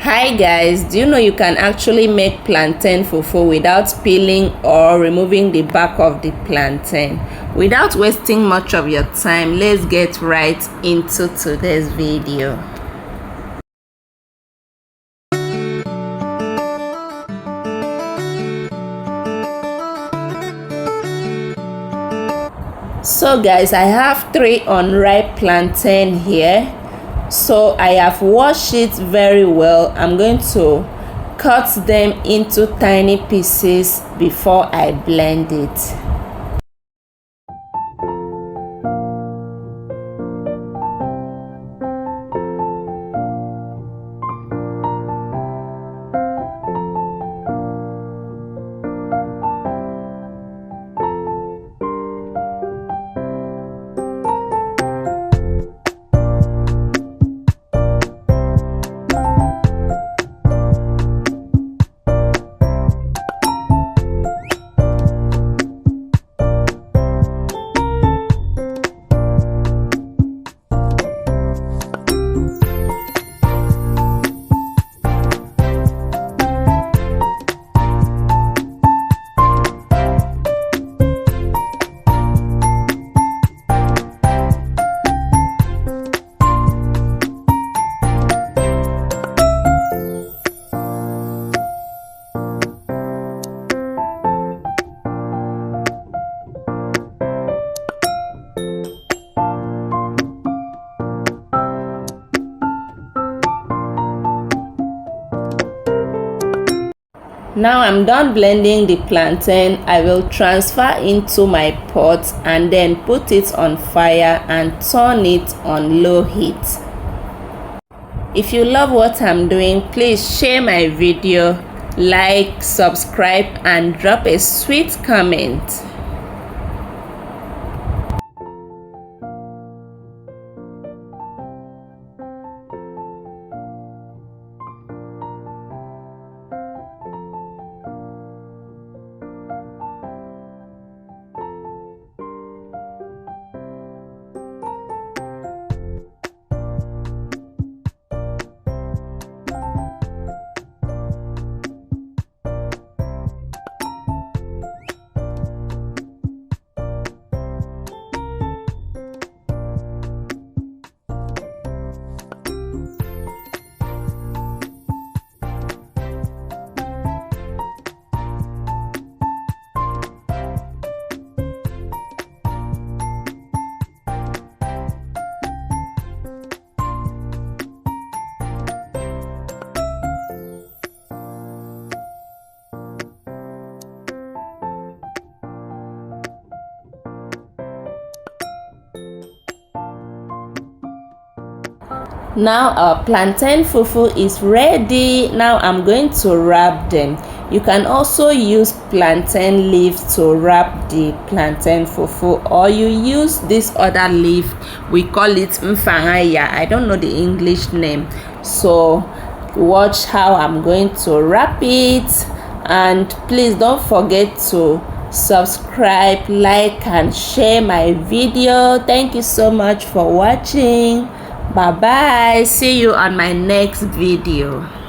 Hi guys, do you know you can actually make plantain fufu without peeling or removing the back of the plantain? Without wasting much of your time, let's get right into today's video. So guys, I have 3 unripe plantain here. So I have washed it very well. I'm going to cut them into tiny pieces before I blend it. Now I'm done blending the plantain. I will transfer into my pot and then put it on fire and turn it on low heat. If you love what I'm doing, please share my video, like, subscribe and drop a sweet comment. Now our plantain fufu is ready. Now I'm going to wrap them. You can also use plantain leaf to wrap the plantain fufu, or you use this other leaf. We call it mfangaya. I don't know the English name. So watch how I'm going to wrap it, and please don't forget to subscribe, like and share my video. Thank you so much for watching. Bye bye. See you on my next video.